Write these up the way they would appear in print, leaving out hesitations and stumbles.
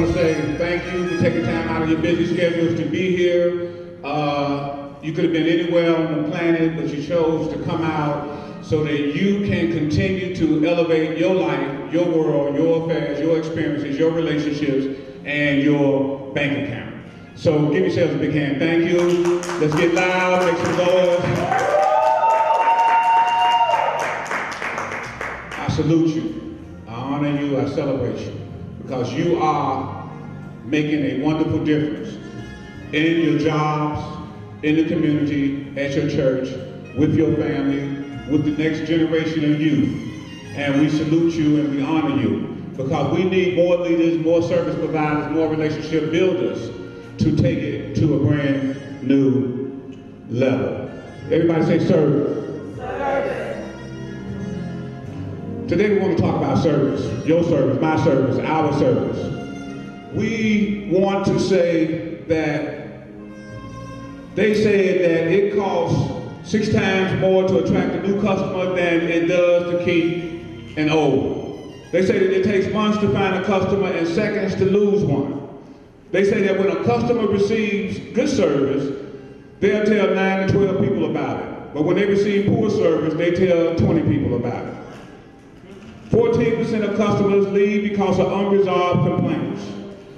want to say thank you for taking time out of your busy schedules to be here. You could have been anywhere on the planet, but you chose to come out so that you can continue to elevate your life, your world, your affairs, your experiences, your relationships, and your bank account. So give yourselves a big hand. Thank you. Let's get loud, make some noise. I salute you. I honor you. I celebrate you. Because you are making a wonderful difference in your jobs, in the community, at your church, with your family, with the next generation of youth. And we salute you and we honor you because we need more leaders, more service providers, more relationship builders to take it to a brand new level. Everybody say service. Service. Today we want to talk about service. Your service, my service, our service. We want to say that they said that it costs 6 times more to attract a new customer than it does to keep an old one. They say that it takes months to find a customer and seconds to lose one. They say that when a customer receives good service, they'll tell 9 to 12 people about it. But when they receive poor service, they tell 20 people about it. 14% of customers leave because of unresolved complaints.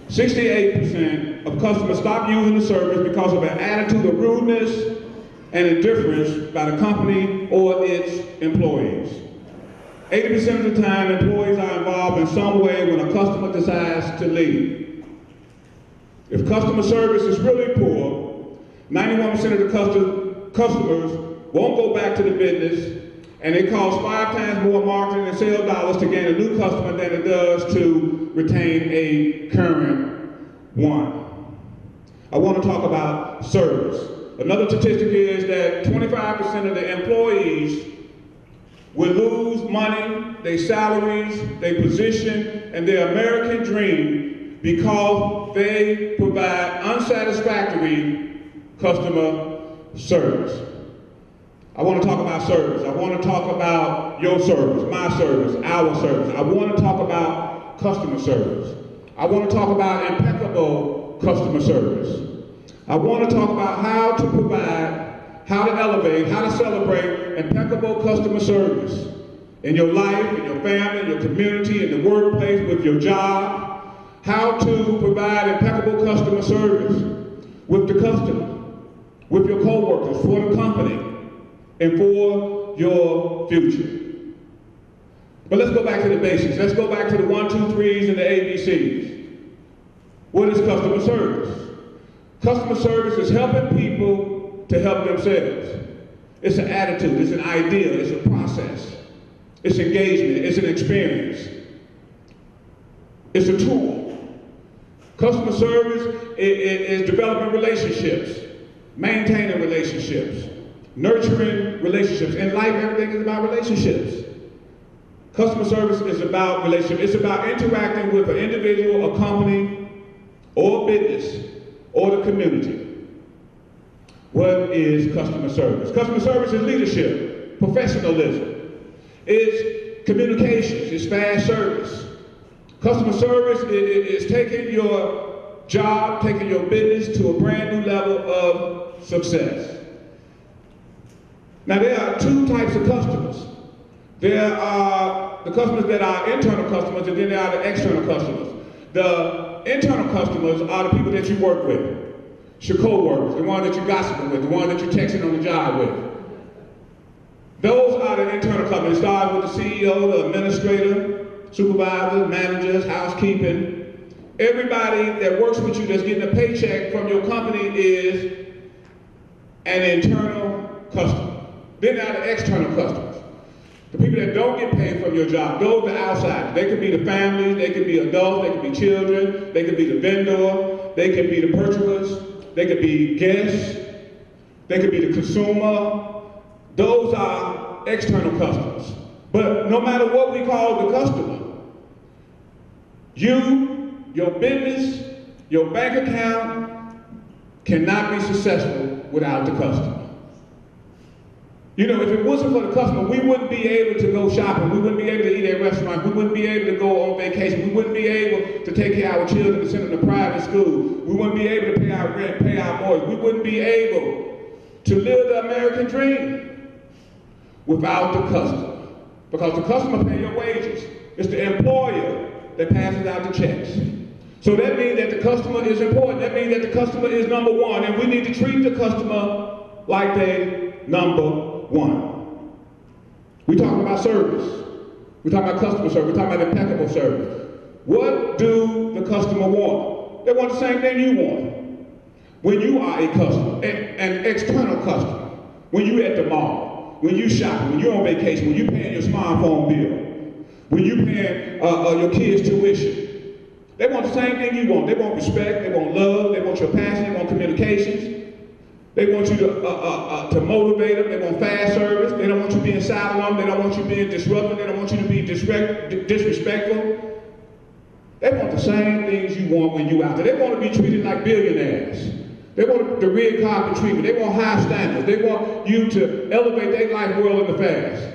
68% of customers stop using the service because of an attitude of rudeness and indifference by the company or its employees. 80% of the time, employees are involved in some way when a customer decides to leave. If customer service is really poor, 91% of the customers won't go back to the business, and it costs 5 times more marketing and sales dollars to gain a new customer than it does to retain a current one. I want to talk about service. Another statistic is that 25% of the employees will lose money, their salaries, their position, and their American dream because they provide unsatisfactory customer service. I want to talk about service. I want to talk about your service, my service, our service. I want to talk about customer service. I want to talk about impeccable customer service. I want to talk about how to provide, how to elevate, how to celebrate impeccable customer service in your life, in your family, in your community, in the workplace, with your job. How to provide impeccable customer service with the customer, with your co-workers, for the company, and for your future. But let's go back to the basics. Let's go back to the 1, 2, 3s and the ABCs. What is customer service? Customer service is helping people to help themselves. It's an attitude, it's an idea, it's a process. It's engagement, it's an experience. It's a tool. Customer service is developing relationships, maintaining relationships, nurturing relationships. In life, everything is about relationships. Customer service is about relationships. It's about interacting with an individual, a company, or a business, or the community. What is customer service? Customer service is leadership, professionalism. It's communications, it's fast service. Customer service is taking your job, taking your business to a brand new level of success. Now there are 2 types of customers. There are the customers that are internal customers, and then there are the external customers. The internal customers are the people that you work with. It's your co-workers, the ones that you're gossiping with, the ones that you're texting on the job with. Those are the internal customers. It starts with the CEO, the administrator, supervisors, managers, housekeeping. Everybody that works with you that's getting a paycheck from your company is an internal customer. Then there are the external customers. The people that don't get paid from your job, those are outsiders. They could be the families, they could be adults, they could be children, they could be the vendor, they could be the purchasers, they could be guests, they could be the consumer. Those are external customers. But no matter what we call the customer, you, your business, your bank account cannot be successful without the customer. You know, if it wasn't for the customer, we wouldn't be able to go shopping. We wouldn't be able to eat at restaurants. We wouldn't be able to go on vacation. We wouldn't be able to take care of our children and send them to private school. We wouldn't be able to pay our rent, pay our mortgage. We wouldn't be able to live the American dream without the customer. Because the customer pays your wages. It's the employer that passes out the checks. So that means that the customer is important. That means that the customer is number one, and we need to treat the customer like they number one. We're talking about service. We're talking about customer service. We're talking about impeccable service. What do the customer want? They want the same thing you want. When you are a customer, an external customer, when you're at the mall, when you're shopping, when you're on vacation, when you're paying your smartphone bill, when you're paying your kids' tuition, they want the same thing you want. They want respect, they want love, they want your passion, they want communications. They want you to motivate them. They want fast service. They don't want you being silent on them. They don't want you being disruptive. They don't want you to be disrespectful. They want the same things you want when you're out there. They want to be treated like billionaires. They want the red carpet treatment. They want high standards. They want you to elevate their life world in the fast.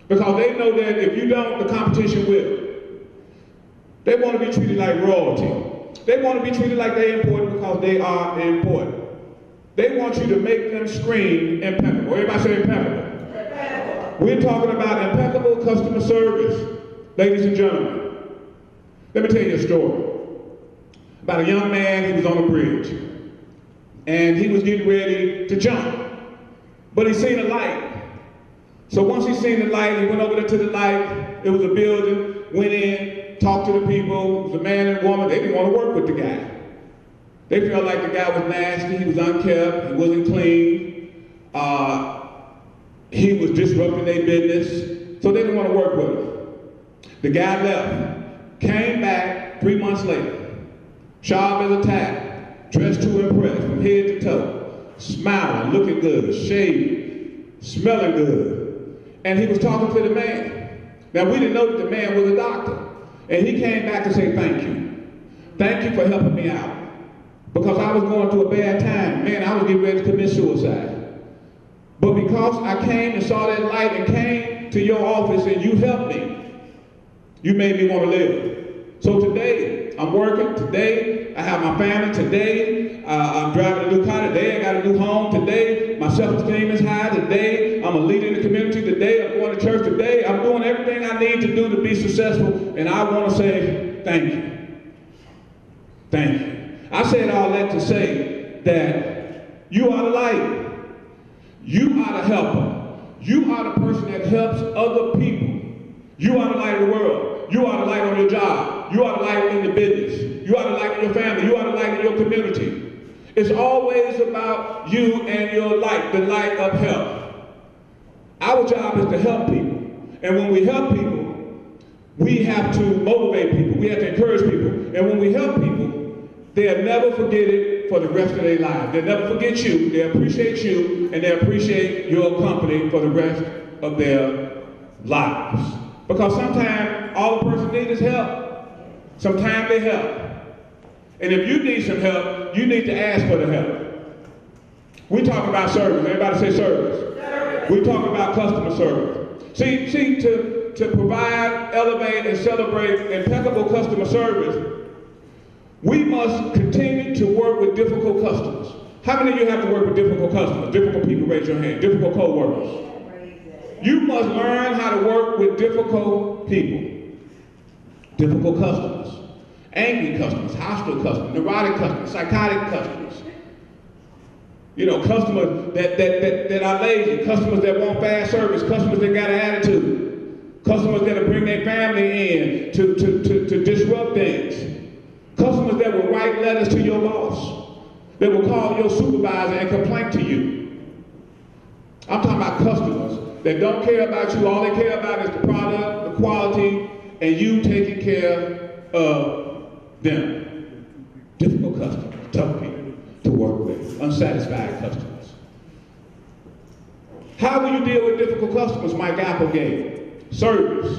Because they know that if you don't, the competition will. They want to be treated like royalty. They want to be treated like they're important because they are important. They want you to make them scream impeccable. Everybody say impeccable. Impeccable. We're talking about impeccable customer service, ladies and gentlemen. Let me tell you a story about a young man. He was on a bridge, and he was getting ready to jump, but he seen a light. So once he seen the light, he went over there to the light. It was a building, went in, talked to the people. It was a man and a woman. They didn't want to work with the guy. They felt like the guy was nasty, he was unkept, he wasn't clean, he was disrupting their business, so they didn't want to work with him. The guy left, came back 3 months later, sharp as a tack, dressed to impress from head to toe, smiling, looking good, shaving, smelling good. And he was talking to the man. Now we didn't know that the man was a doctor. And he came back to say thank you. Thank you for helping me out. Because I was going through a bad time. Man, I was getting ready to commit suicide. But because I came and saw that light and came to your office and you helped me, you made me want to live. So today, I'm working. Today, I have my family. Today, I'm driving a new car. Today, I got a new home. Today, my self-esteem is high. Today, I'm a leader in the community. Today, I'm going to church. Today, I'm doing everything I need to do to be successful. And I want to say thank you. Thank you. I said all that to say that you are the light. You are the helper. You are the person that helps other people. You are the light of the world. You are the light on your job. You are the light in the business. You are the light in your family. You are the light in your community. It's always about you and your light, the light of help. Our job is to help people. And when we help people, we have to motivate people. We have to encourage people. And when we help people, they'll never forget it for the rest of their lives. They'll never forget you, they'll appreciate you, and they'll appreciate your company for the rest of their lives. Because sometimes all the person needs is help. Sometimes they help. And if you need some help, you need to ask for the help. We talk about service. Everybody say service. We talk about customer service. See, to provide, elevate, and celebrate impeccable customer service, we must continue to work with difficult customers. How many of you have to work with difficult customers? Difficult people, raise your hand. Difficult co-workers. You must learn how to work with difficult people. Difficult customers. Angry customers, hostile customers, neurotic customers, psychotic customers. You know, customers that are lazy, customers that want fast service, customers that got an attitude, customers that will bring their family in to disrupt things. Customers that will write letters to your boss, that will call your supervisor and complain to you. I'm talking about customers that don't care about you. All they care about is the product, the quality, and you taking care of them. Difficult customers, tough people to work with, unsatisfied customers. How will you deal with difficult customers, Mike Applegate? Service.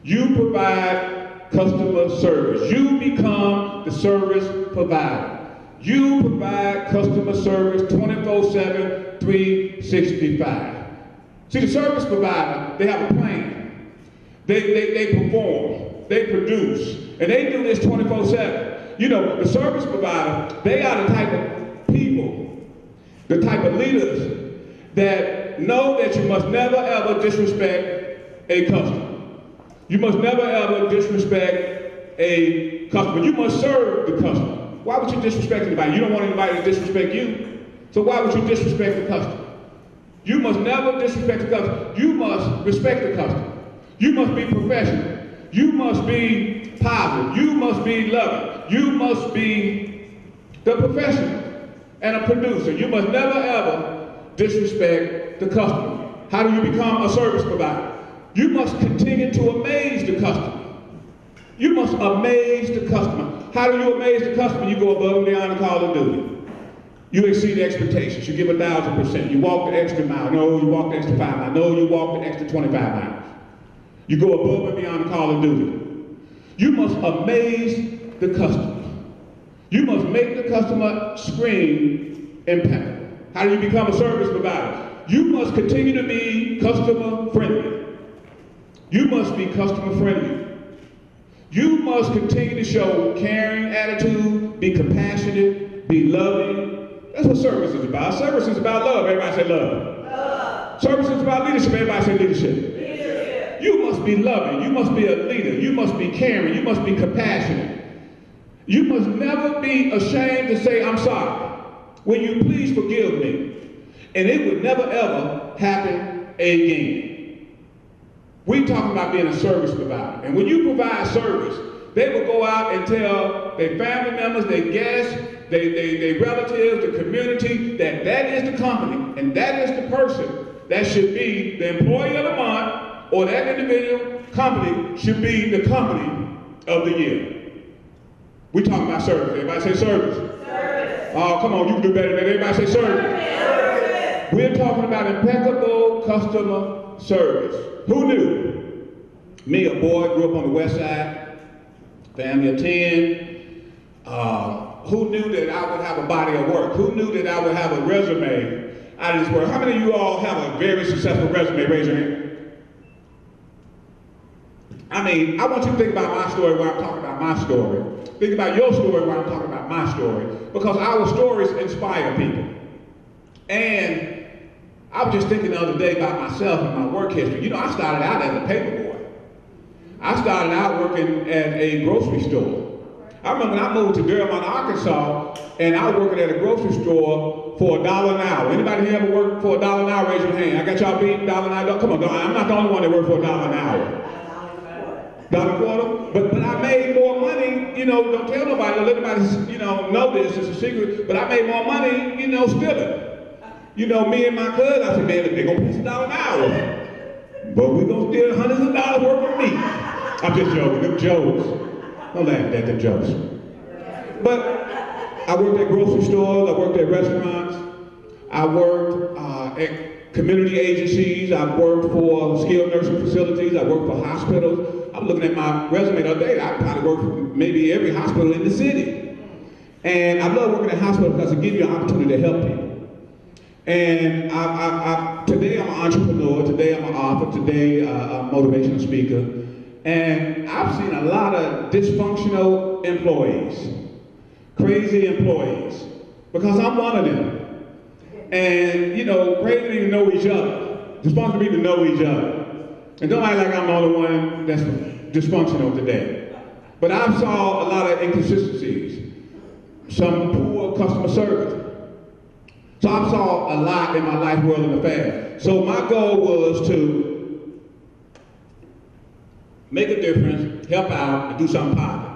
You provide customer service. You become the service provider. You provide customer service 24/7, 365. See, the service provider, they have a plan. They perform, they produce, and they do this 24/7. You know, the service provider, they are the type of people, the type of leaders that know that you must never ever disrespect a customer. You must never ever disrespect a customer. You must serve the customer. Why would you disrespect anybody? You don't want anybody to disrespect you. So why would you disrespect the customer? You must never disrespect the customer. You must respect the customer. You must be professional. You must be positive. You must be loving. You must be the professional and a producer. You must never ever disrespect the customer. How do you become a service provider? You must continue to amaze the customer. You must amaze the customer. How do you amaze the customer? You go above and beyond the call of duty. You exceed expectations. You give 1,000%. You walk the extra mile. No, you walk the extra 5 miles. No, you walk the extra 25 miles. You go above and beyond the call of duty. You must amaze the customer. You must make the customer scream impeccable. How do you become a service provider? You must continue to be customer friendly. You must be customer friendly. You must continue to show caring attitude, be compassionate, be loving. That's what service is about. Service is about love. Everybody say love. Love. Service is about leadership. Everybody say leadership. Leadership. You must be loving. You must be a leader. You must be caring. You must be compassionate. You must never be ashamed to say, I'm sorry. Will you please forgive me? And it would never ever happen again. We talking about being a service provider. And when you provide service, they will go out and tell their family members, their guests, their relatives, the community, that that is the company and that is the person that should be the employee of the month, or that individual company should be the company of the year. We talking about service. Everybody say service. Service. Oh, come on, you can do better than that. Everybody say service. Service. We're talking about impeccable customer service. Who knew? Me, a boy, grew up on the west side, family of 10. Who knew that I would have a body of work? Who knew that I would have a resume out of this work? How many of you all have a very successful resume? Raise your hand. I mean, I want you to think about my story while I'm talking about my story. Think about your story while I'm talking about my story. Because our stories inspire people. And I was just thinking the other day about myself and my work history. You know, I started out as a paper boy. I started out working at a grocery store. I remember when I moved to Durham, Arkansas, and I was working at a grocery store for $1 an hour. Anybody here ever worked for $1 an hour? Raise your hand. I got y'all beat $1 an hour. Come on, I'm not the only one that worked for $1 an hour. $1.25. But I made more money, you know, don't tell nobody, don't let anybody, you know this, it's a secret, but I made more money, you know, stealing. You know, me and my cousin, I said, man, they're gonna pay $1 an hour. But we're gonna steal hundreds of dollars worth of meat. I'm just joking, them jokes. Don't laugh at them jokes. But I worked at grocery stores, I worked at restaurants, I worked at community agencies, I worked for skilled nursing facilities, I worked for hospitals. I'm looking at my resume the other day, I probably worked for maybe every hospital in the city. And I love working at hospitals because it gives you an opportunity to help people. And today I'm an entrepreneur, today I'm an author, today a motivational speaker. And I've seen a lot of dysfunctional employees, crazy employees, because I'm one of them. And, you know, crazy need to know each other. Dysfunctional people know each other. And don't act like I'm the only one that's dysfunctional today. But I saw a lot of inconsistencies, some poor customer service. So I saw a lot in my life, world, and affairs. So my goal was to make a difference, help out, and do something positive.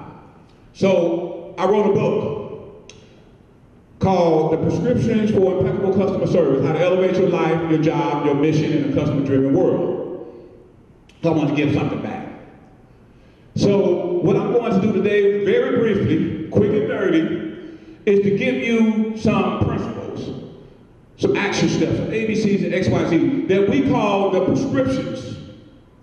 So I wrote a book called The Prescriptions for Impeccable Customer Service, How to Elevate Your Life, Your Job, Your Mission in a Customer-Driven World. So I want to give something back. So what I'm going to do today, very briefly, quick and dirty, is to give you some principles, some action steps, some ABCs and XYZ that we call the prescriptions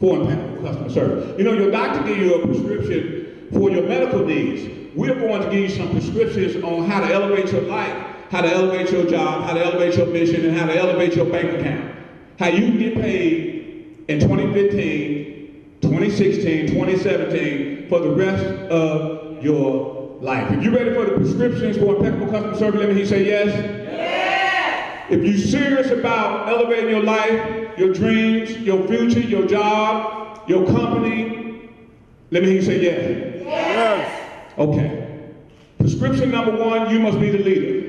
for impeccable customer service. You know, your doctor gives you a prescription for your medical needs. We're going to give you some prescriptions on how to elevate your life, how to elevate your job, how to elevate your mission, and how to elevate your bank account. How you can get paid in 2015, 2016, 2017 for the rest of your life. If you're ready for the prescriptions for impeccable customer service, let me hear you say yes. Yes. If you're serious about elevating your life, your dreams, your future, your job, your company, let me hear you say yes. Yes. Okay. Prescription number one, you must be the leader.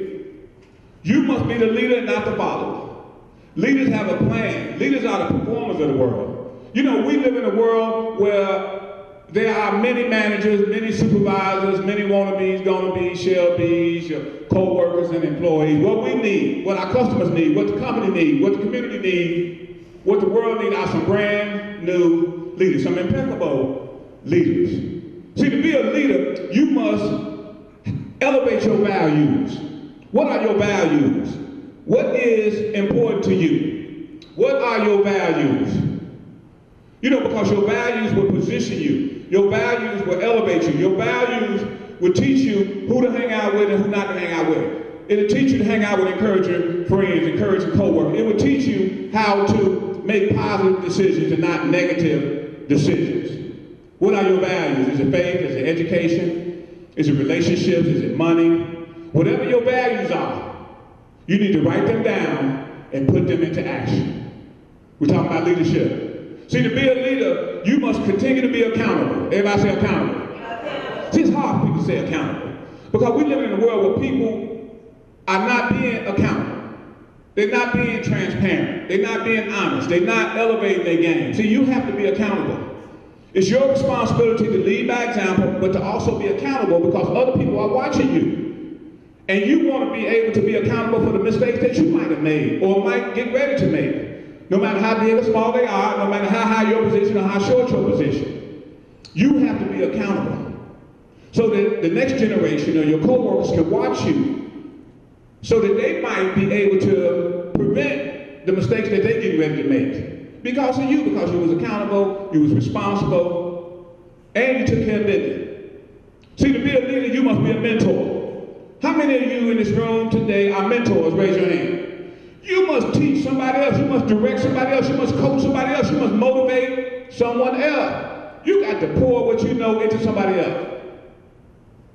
You must be the leader and not the follower. Leaders have a plan. Leaders are the performers of the world. You know, we live in a world where there are many managers, many supervisors, many wannabes, gonna-bes, shall-bes, your co-workers and employees. What we need, what our customers need, what the company needs, what the community needs, what the world needs are some brand new leaders, some impeccable leaders. See, to be a leader, you must elevate your values. What are your values? What is important to you? What are your values? You know, because your values will position you. Your values will elevate you. Your values will teach you who to hang out with and who not to hang out with. It'll teach you to hang out with encouraging friends, encouraging co-workers. It will teach you how to make positive decisions and not negative decisions. What are your values? Is it faith? Is it education? Is it relationships? Is it money? Whatever your values are, you need to write them down and put them into action. We're talking about leadership. See, to be a leader, you must continue to be accountable. Everybody say accountable. See, it's hard for people to say accountable because we live in a world where people are not being accountable. They're not being transparent. They're not being honest. They're not elevating their game. See, you have to be accountable. It's your responsibility to lead by example, but to also be accountable because other people are watching you. And you want to be able to be accountable for the mistakes that you might have made or might get ready to make. No matter how big or small they are, no matter how high your position or how short your position. You have to be accountable. So that the next generation or your co-workers can watch you so that they might be able to prevent the mistakes that they get ready to make. Because of you, because you was accountable, you was responsible, and you took care of business. See, to be a leader, you must be a mentor. How many of you in this room today are mentors? Raise your hand. You must teach somebody else. You must direct somebody else. You must coach somebody else. You must motivate someone else. You got to pour what you know into somebody else.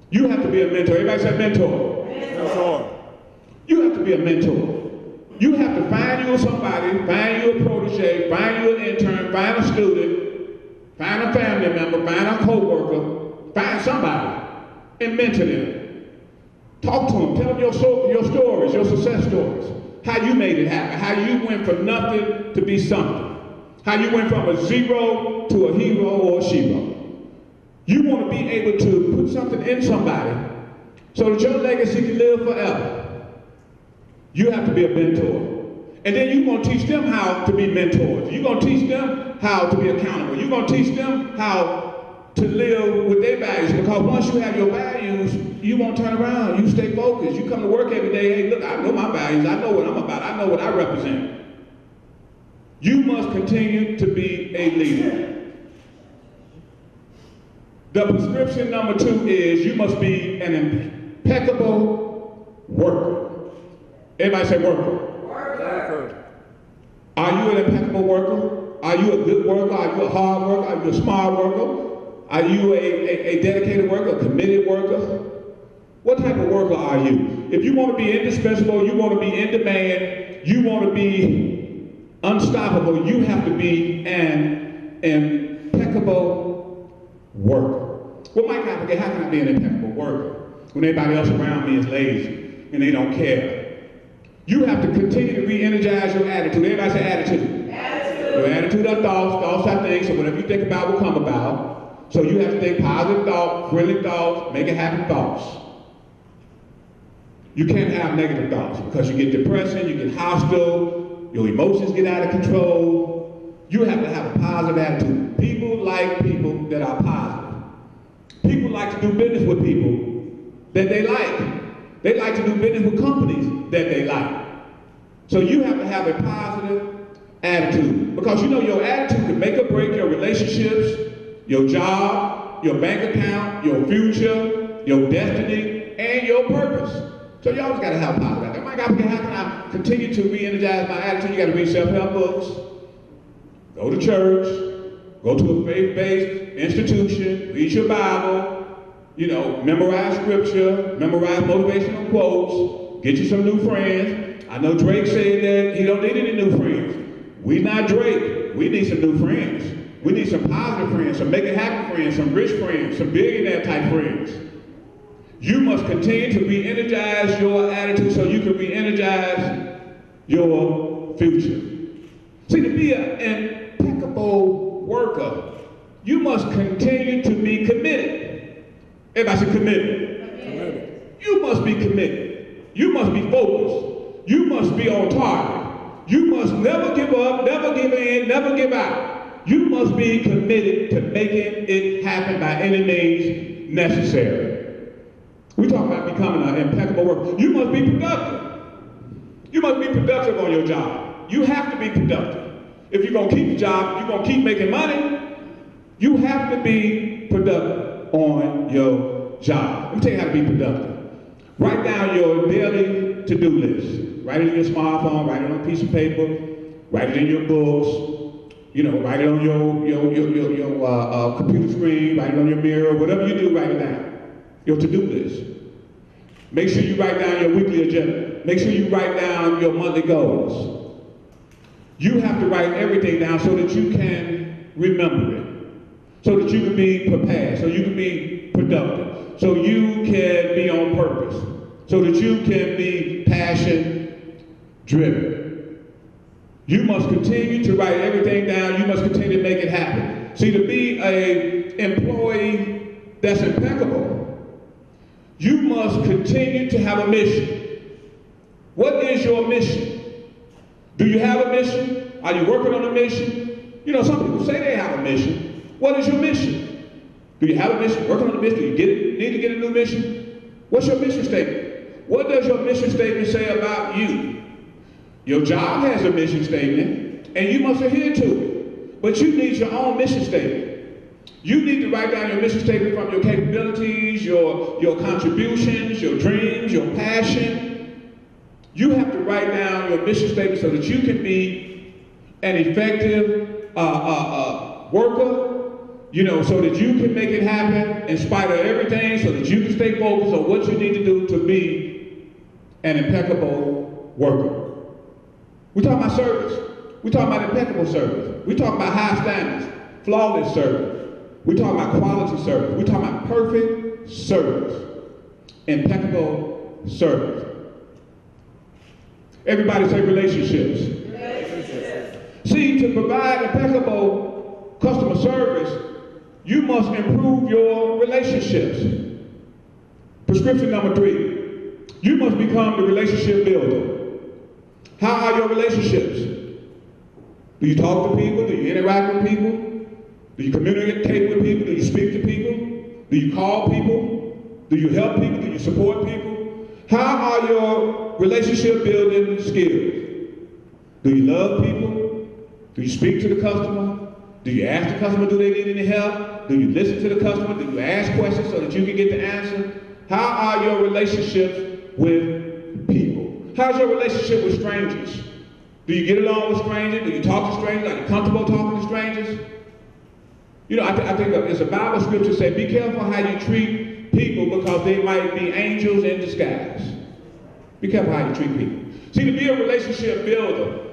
You have to be a mentor. Everybody say mentor. Mentor. You have to be a mentor. You have to find you somebody, find you a protege, find you an intern, find a student, find a family member, find a co-worker, find somebody and mentor them. Talk to them, tell them your stories, your success stories, how you made it happen, how you went from nothing to be something, how you went from a zero to a hero or a shero. You want to be able to put something in somebody so that your legacy can live forever. You have to be a mentor. And then you're going to teach them how to be mentors. You're going to teach them how to be accountable. You're going to teach them how to live with their values, because once you have your values, you won't turn around. You stay focused. You come to work every day, hey, look, I know my values. I know what I'm about. I know what I represent. You must continue to be a leader. The prescription number 2 is you must be an impeccable worker. Everybody say worker. Worker. Are you an impeccable worker? Are you a good worker? Are you a hard worker? Are you a smart worker? Are you a dedicated worker, a committed worker? What type of worker are you? If you want to be indispensable, you want to be in demand, you want to be unstoppable, you have to be an impeccable worker. Well, Mike, how can I be an impeccable worker when everybody else around me is lazy and they don't care? You have to continue to re-energize your attitude. Everybody say attitude. Attitude. Your attitude are thoughts, thoughts are things, so whatever you think about will come about. So you have to think positive thoughts, friendly thoughts, make it happen thoughts. You can't have negative thoughts because you get depressing, you get hostile, your emotions get out of control. You have to have a positive attitude. People like people that are positive. People like to do business with people that they like. They like to do business with companies that they like. So you have to have a positive attitude because you know your attitude can make or break your relationships, your job, your bank account, your future, your destiny, and your purpose. So you always got to have a positive Applegate, how can I continue to re-energize my attitude? You got to read self-help books, go to church, go to a faith-based institution, read your Bible, memorize scripture, memorize motivational quotes, get you some new friends. I know Drake said that he don't need any new friends. We not Drake. We need some new friends. We need some positive friends, some make it happen friends, some rich friends, some billionaire type friends. You must continue to re-energize your attitude so you can re-energize your future. See, to be an impeccable worker, you must continue to be committed. Everybody say committed. You must be committed. You must be focused. You must be on target. You must never give up, never give in, never give out. You must be committed to making it happen by any means necessary. We talk about becoming an impeccable worker. You must be productive. You must be productive on your job. You have to be productive. If you're going to keep the job, if you're going to keep making money, you have to be productive on your job. Let me tell you how to be productive. Write down your daily to-do list. Write it in your smartphone, write it on a piece of paper, write it in your books, write it on your computer screen, write it on your mirror, whatever you do, write it down. Your to-do list. Make sure you write down your weekly agenda. Make sure you write down your monthly goals. You have to write everything down so that you can remember it, so that you can be prepared, so you can be productive, so you can be on purpose, so that you can be passion-driven. You must continue to write everything down. You must continue to make it happen. See, to be an employee that's impeccable, you must continue to have a mission. What is your mission? Do you have a mission? Are you working on a mission? Some people say they have a mission. What is your mission? Do you have a mission? Working on a mission? Do you need to get a new mission? What's your mission statement? What does your mission statement say about you? Your job has a mission statement, and you must adhere to it. But you need your own mission statement. You need to write down your mission statement from your capabilities, your contributions, your dreams, your passion. You have to write down your mission statement so that you can be an effective worker, so that you can make it happen in spite of everything, so that you can stay focused on what you need to do to be an impeccable worker. We're talking about service. We're talking about impeccable service. We're talking about high standards, flawless service. We're talking about quality service. We're talking about perfect service, impeccable service. Everybody say relationships. See, to provide impeccable customer service, you must improve your relationships. Prescription number 3, you must become the relationship builder. How are your relationships? Do you talk to people? Do you interact with people? Do you communicate with people? Do you speak to people? Do you call people? Do you help people? Do you support people? How are your relationship building skills? Do you love people? Do you speak to the customer? Do you ask the customer, do they need any help? Do you listen to the customer? Do you ask questions so that you can get the answer? How are your relationships with people? How's your relationship with strangers? Do you get along with strangers? Do you talk to strangers? Are you comfortable talking to strangers? I think it's a Bible scripture say, be careful how you treat people because they might be angels in disguise. Be careful how you treat people. See, to be a relationship builder,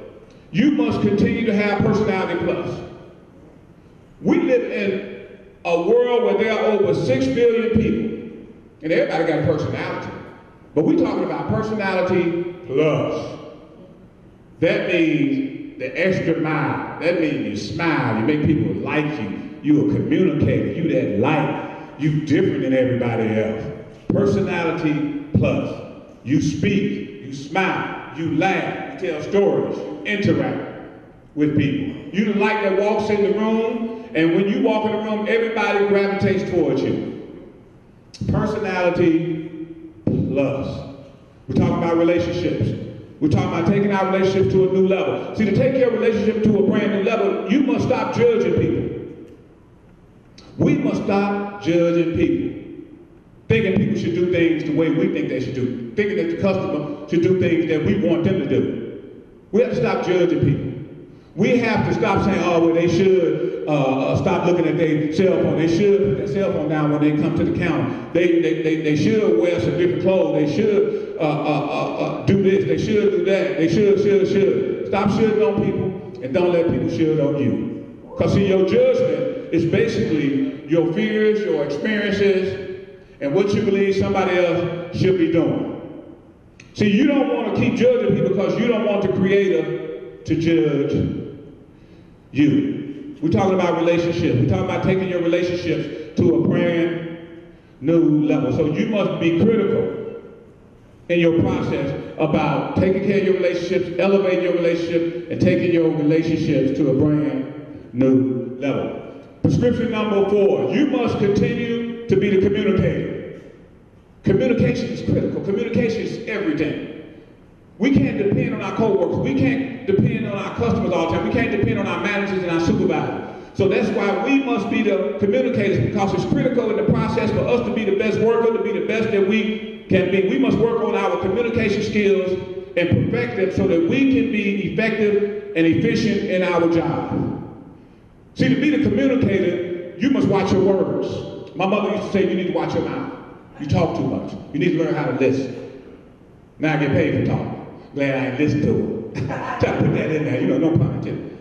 you must continue to have personality plus. We live in a world where there are over 6 billion people, and everybody got a personality. But we're talking about personality plus. That means the extra mile. That means you smile, you make people like you. You're a communicator, you that light, you different than everybody else. Personality plus. You speak, you smile, you laugh, you tell stories, you interact with people. You're the light that walks in the room, and when you walk in the room, everybody gravitates towards you. Personality plus. We're talking about relationships. We're talking about taking our relationship to a new level. See, to take your relationship to a brand new level, you must stop judging people. We must stop judging people. thinking people should do things the way we think they should do, thinking that the customer should do things that we want them to do. We have to stop judging people. We have to stop saying, oh, well, they should stop looking at their cell phone. They should put their cell phone down when they come to the counter. They should wear some different clothes. They should do this. They should do that. They should. Stop shooting on people and don't let people shoot on you. Because see, your judgment is basically your fears, your experiences, and what you believe somebody else should be doing. See, you don't want to keep judging people because you don't want the Creator to judge you. We're talking about relationships. We're talking about taking your relationships to a brand new level. So you must be critical in your process about taking care of your relationships, elevating your relationships, and taking your relationships to a brand new level. Prescription number 4, you must continue to be the communicator. Communication is critical. Communication is everything. We can't depend on our coworkers. We can't depend on our customers all the time. We can't depend on our managers and our supervisors. So that's why we must be the communicators, because it's critical in the process for us to be the best worker, to be the best that we can be. We must work on our communication skills and perfect them so that we can be effective and efficient in our job. See, to be the communicator, you must watch your words. My mother used to say, you need to watch your mouth. You talk too much. You need to learn how to listen. Now I get paid for talking. Glad I ain't listened to it. Try to put that in there, no pun intended.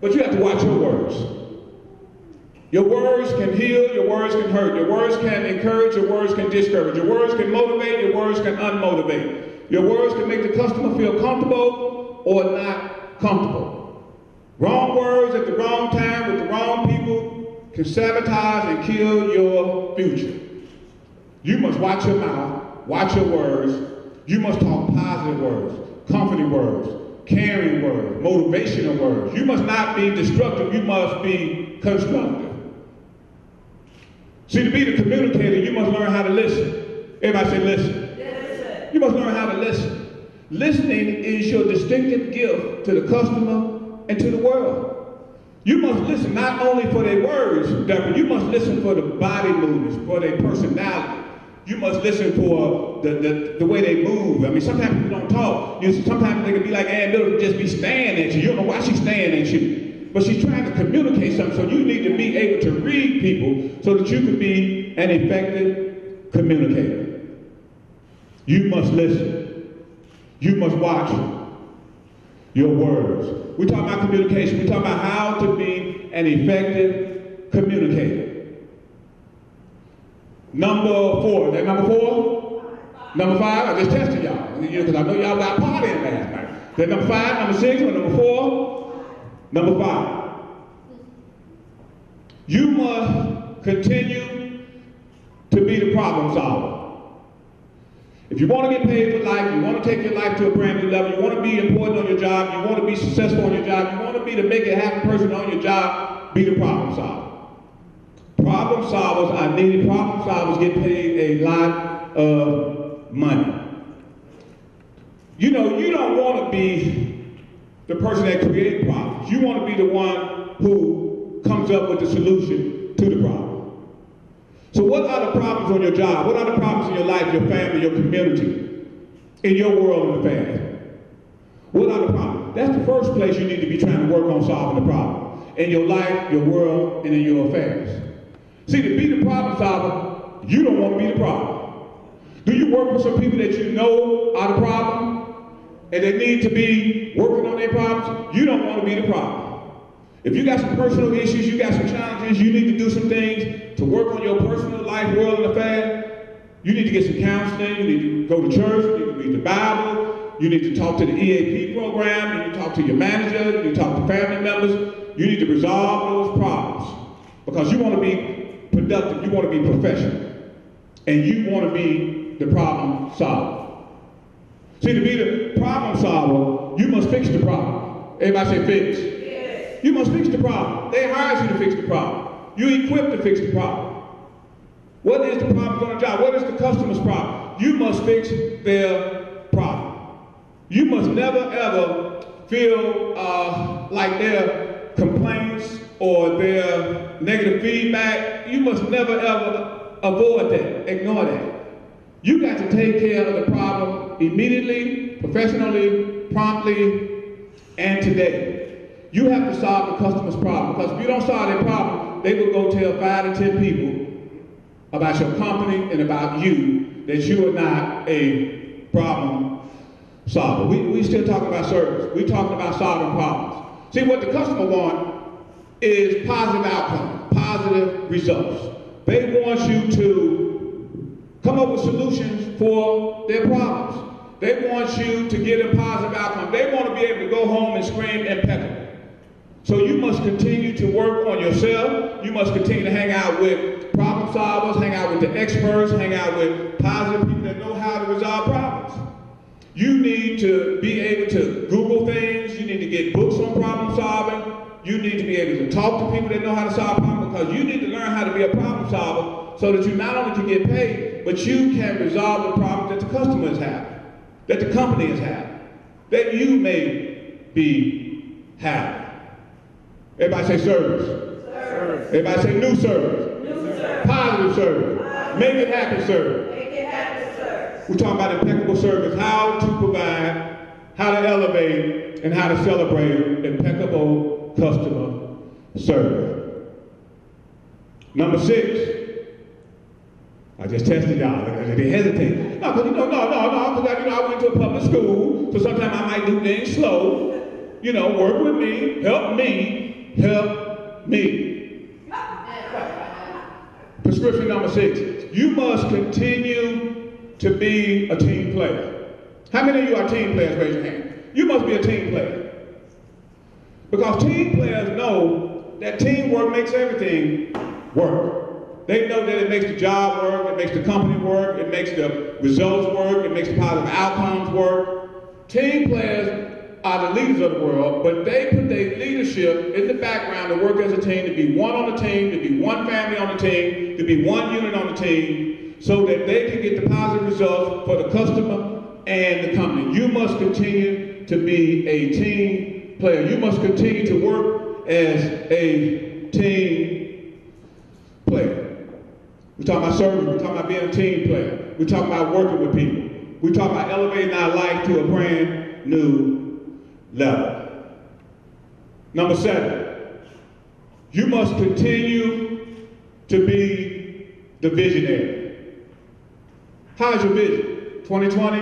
But you have to watch your words. Your words can heal, your words can hurt, your words can encourage, your words can discourage, your words can motivate, your words can unmotivate. Your words can make the customer feel comfortable or not comfortable. Wrong words at the wrong time with the wrong people can sabotage and kill your future. You must watch your mouth, watch your words. You must talk positive words, comforting words, caring words, motivational words. You must not be destructive, you must be constructive. See, to be the communicator, you must learn how to listen. Everybody say listen. Listen. You must learn how to listen. Listening is your distinctive gift to the customer and to the world. You must listen not only for their words, but you must listen for the body movements, for their personality. You must listen for the way they move. I mean, sometimes people don't talk. Sometimes they can be like Ann Miller, just be staring at you. You don't know why she's staring at you. But she's trying to communicate something, so you need to be able to read people so that you can be an effective communicator. You must listen. You must watch your words. We're talking about communication. We're talking about how to be an effective communicator. Number 4. Is that number 4? Number 5? I just tested y'all. Because I know y'all got partying last night. Is that number 5, number 6, or number 4? Number 5. You must continue to be the problem solver. If you want to get paid for life, you want to take your life to a brand new level, you want to be important on your job, you want to be successful on your job, you want to be the make it happen person on your job, be the problem solver. Problem solvers are needed. Problem solvers get paid a lot of money. You don't want to be the person that creates problems. You want to be the one who comes up with the solution to the problem. So what are the problems on your job? What are the problems in your life, your family, your community, in your world and affairs? What are the problems? That's the first place you need to be trying to work on solving the problem. In your life, your world, and in your affairs. See, to be the problem solver, you don't want to be the problem. Do you work with some people that you know are the problem and they need to be working on their problems? You don't want to be the problem. If you got some personal issues, you got some challenges, you need to do some things to work on your personal life, world, and affairs. You need to get some counseling, you need to go to church, you need to read the Bible, you need to talk to the EAP program, you need to talk to your manager, you need to talk to family members. You need to resolve those problems because you want to be productive, you want to be professional, and you want to be the problem solver. See, to be the problem solver, you must fix the problem. Everybody say fix. Yes. You must fix the problem. They hired you to fix the problem. You're equipped to fix the problem. What is the problem on the job? What is the customer's problem? You must fix their problem. You must never ever feel like their complaints or their negative feedback, you must never ever avoid that, ignore that. You got to take care of the problem immediately, professionally, promptly, and today. You have to solve the customer's problem, because if you don't solve their problem, they will go tell 5 to 10 people about your company and about you that you are not a problem solver. We still talking about service. We're talking about solving problems. See, what the customer wants is positive outcome, positive results. They want you to come up with solutions for their problems. They want you to get a positive outcome. They want to be able to go home and scream impeccable. So you must continue to work on yourself. You must continue to hang out with problem solvers, hang out with the experts, hang out with positive people that know how to resolve problems. You need to be able to Google things. You need to get books on problem solving. You need to be able to talk to people that know how to solve problems, because you need to learn how to be a problem solver so that you not only can get paid, but you can resolve the problems that the customer is having, that the company is having, that you may be having. Everybody say service. Service. Everybody say new service. New service. Positive service. Positive. Make it happen service. Make it happen service. We're talking about impeccable service, how to provide, how to elevate, and how to celebrate impeccable customer service. Number 6. I just tested y'all. They hesitate. No, because I went to a public school, so sometimes I might do things slow. Work with me, help me. Help me. Prescription number 6. You must continue to be a team player. How many of you are team players? Raise your hand. You must be a team player. Because team players know that teamwork makes everything work. They know that it makes the job work, it makes the company work, it makes the results work, it makes the positive outcomes work. Team players are the leaders of the world, but they put their leadership in the background to work as a team, to be one on the team, to be one family on the team, to be one unit on the team, so that they can get the positive results for the customer and the company. You must continue to be a team player. You must continue to work as a team player. We're talking about service, we're talking about being a team player. We're talking about working with people. We're talking about elevating our life to a brand new level. Number 7, you must continue to be the visionary. How's your vision? 2020?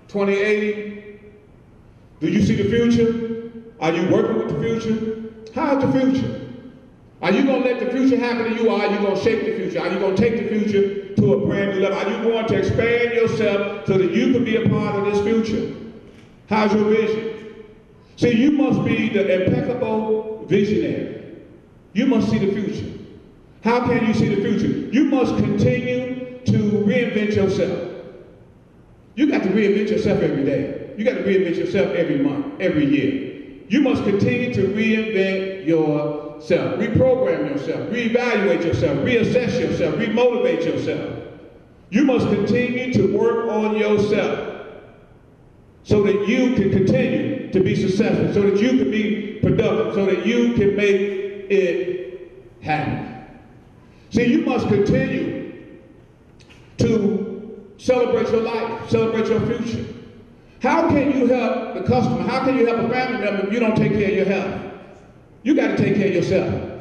2080? Do you see the future? Are you working with the future? How's the future? Are you going to let the future happen to you, or are you going to shape the future? Are you going to take the future to a brand new level? Are you going to expand yourself so that you can be a part of this future? How's your vision? See, you must be the impeccable visionary. You must see the future. How can you see the future? You must continue to reinvent yourself. You got to reinvent yourself every day. You got to reinvent yourself every month, every year. You must continue to reinvent yourself, reprogram yourself, reevaluate yourself, reassess yourself, remotivate yourself. You must continue to work on yourself so that you can continue to be successful, so that you can be productive, so that you can make it happen. See, you must continue to celebrate your life, celebrate your future. How can you help the customer? How can you help a family member if you don't take care of your health? You got to take care of yourself.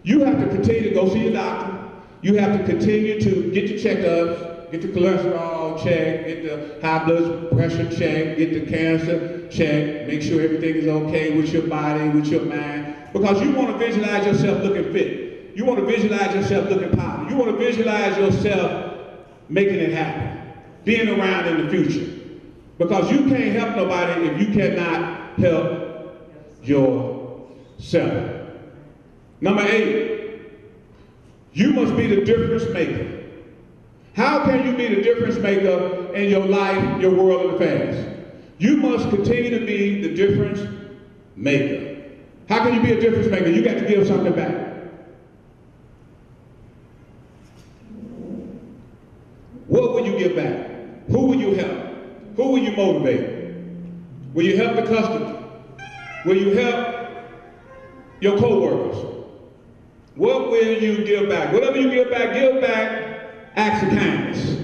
You have to continue to go see your doctor. You have to continue to get your checkups, get the cholesterol checked, get the high blood pressure checked, get the cancer checked, make sure everything is okay with your body, with your mind, because you want to visualize yourself looking fit. You want to visualize yourself looking positive. You want to visualize yourself making it happen, being around in the future. Because you can't help nobody if you cannot help yourself. Number 8, you must be the difference maker. How can you be the difference maker in your life, your world, and affairs? You must continue to be the difference maker. How can you be a difference maker? You got to give something back. What will you give back? Who will you help? Who will you motivate? Will you help the customer? Will you help your co-workers? What will you give back? Whatever you give back acts of kindness.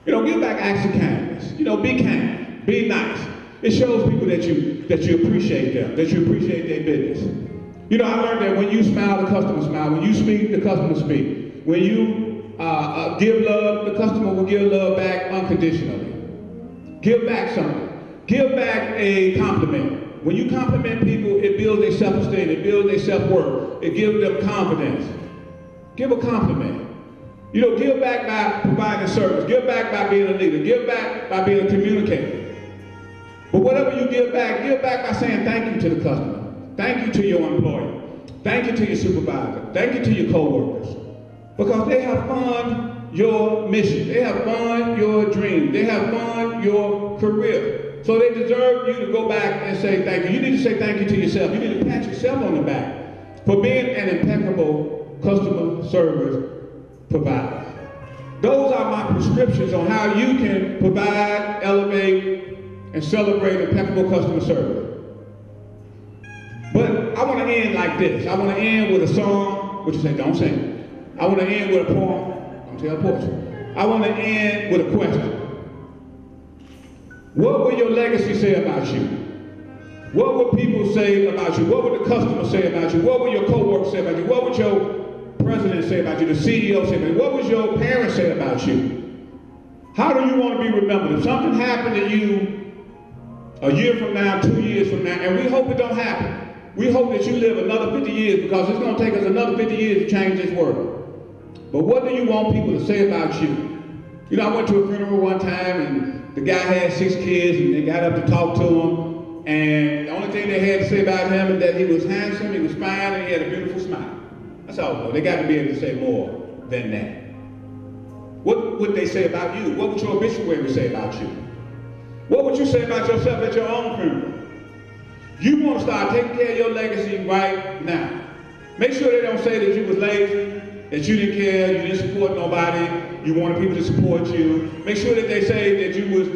You know, give back acts of kindness. You know, be kind, be nice. It shows people that you appreciate them, that you appreciate their business. You know, I learned that when you smile, the customer smile. When you speak, the customer speak. When you give love, the customer will give love back unconditionally. Give back something. Give back a compliment. When you compliment people, it builds their self-esteem, it builds their self-worth, it gives them confidence. Give a compliment. You know, give back by providing service. Give back by being a leader. Give back by being a communicator. But whatever you give back by saying thank you to the customer. Thank you to your employer. Thank you to your supervisor. Thank you to your co-workers. Because they have fund your mission. They have fund your dream. They have fund your career. So they deserve you to go back and say thank you. You need to say thank you to yourself. You need to pat yourself on the back for being an impeccable customer service provider. Those are my prescriptions on how you can provide, elevate, and celebrate impeccable customer service. But I want to end like this. I want to end with a song, which you say, don't sing. I want to end with a poem. Don't tell a portion. I want to end with a question. What will your legacy say about you? What will people say about you? What will the customers say about you? What will your co-workers say about you? What would your president say about you? The CEO say about you? What would your parents say about you? How do you want to be remembered? If something happened to you a year from now, 2 years from now, and we hope it don't happen, we hope that you live another 50 years because it's going to take us another 50 years to change this world. But what do you want people to say about you? You know, I went to a funeral one time and the guy had 6 kids and they got up to talk to him, and the only thing they had to say about him is that he was handsome, he was fine, and he had a beautiful smile. That's all. They got to be able to say more than that. What would they say about you? What would your obituary say about you? What would you say about yourself at your own funeral? You want to start taking care of your legacy right now. Make sure they don't say that you was lazy, that you didn't care, you didn't support nobody, you wanted people to support you. Make sure that they say that you was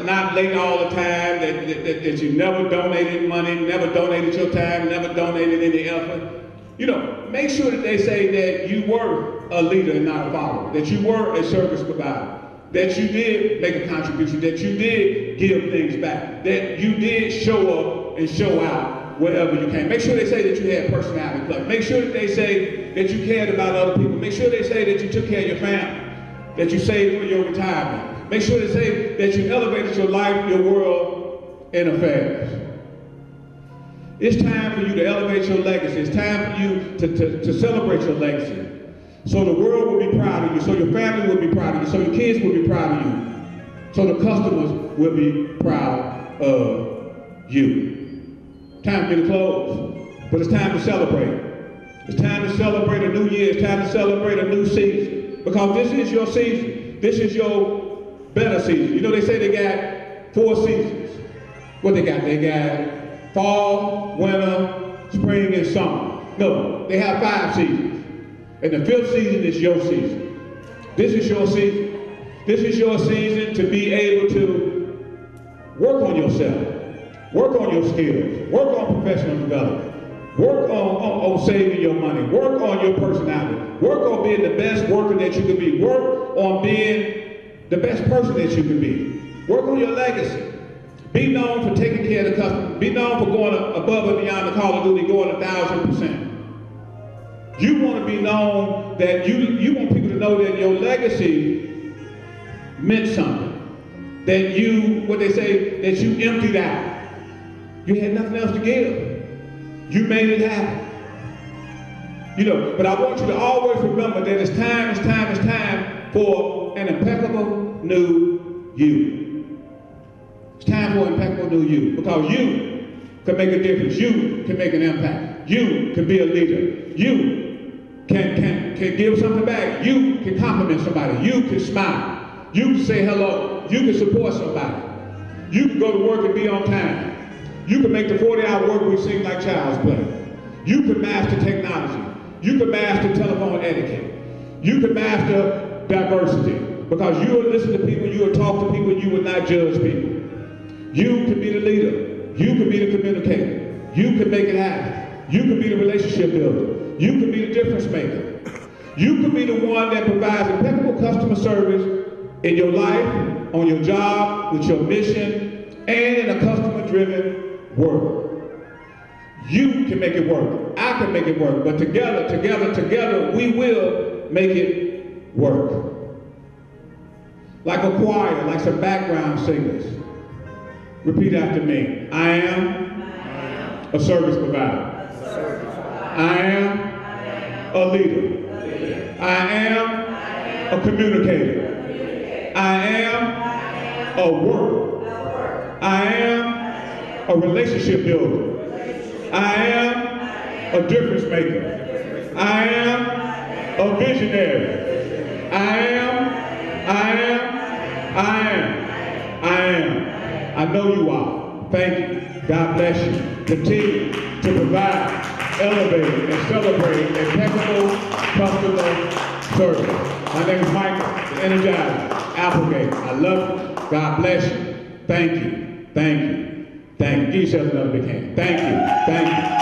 not late all the time, that you never donated money, never donated your time, never donated any effort. You know, make sure that they say that you were a leader and not a follower, that you were a service provider, that you did make a contribution, that you did give things back, that you did show up and show out wherever you can. Make sure they say that you had personality club. Make sure that they say that you cared about other people. Make sure they say that you took care of your family, that you saved for your retirement. Make sure they say that you elevated your life, your world, and affairs. It's time for you to elevate your legacy. It's time for you to celebrate your legacy. So the world will be proud of you, so your family will be proud of you, so your kids will be proud of you, so the customers will be proud of you. Time for me to close, but it's time to celebrate. It's time to celebrate a new year. It's time to celebrate a new season, because this is your season. This is your better season. You know, they say they got 4 seasons. What they got? They got fall, winter, spring, and summer. No, they have 5 seasons. And the 5th season is your season. This is your season. This is your season to be able to work on yourself, work on your skills, work on professional development, work on saving your money, work on your personality, work on being the best worker that you can be, work on being the best person that you can be, work on your legacy. Be known for taking care of the customer. Be known for going above and beyond the call of duty, going 1,000%. You want to be known that you want people to know that your legacy meant something. That you, what they say, that you emptied out. You had nothing else to give. You made it happen. You know, but I want you to always remember that it's time for an impeccable new you. It's time for an impeccable new you, because you can make a difference. You can make an impact. You can be a leader. You can give something back. You can compliment somebody. You can smile. You can say hello. You can support somebody. You can go to work and be on time. You can make the 40-hour work week seem like child's play. You can master technology. You can master telephone etiquette. You can master diversity, because you will listen to people, you will talk to people, you will not judge people. You can be the leader. You can be the communicator. You can make it happen. You can be the relationship builder. You can be the difference maker. You can be the one that provides impeccable customer service in your life, on your job, with your mission, and in a customer-driven world. You can make it work. I can make it work. But together, we will make it work. Like a choir, like some background singers. Repeat after me. I am a service provider. I am a leader. I am a communicator. I am a worker. I am a relationship builder. I am a difference maker. I am a visionary. I am. I know you are. Thank you. God bless you. Continue to provide, elevate, and celebrate impeccable customer service. My name is Michael, the Energizer, Applegate. I love you. God bless you. Thank you. Thank you. Thank you. Give yourself another big hand. Thank you. Thank you.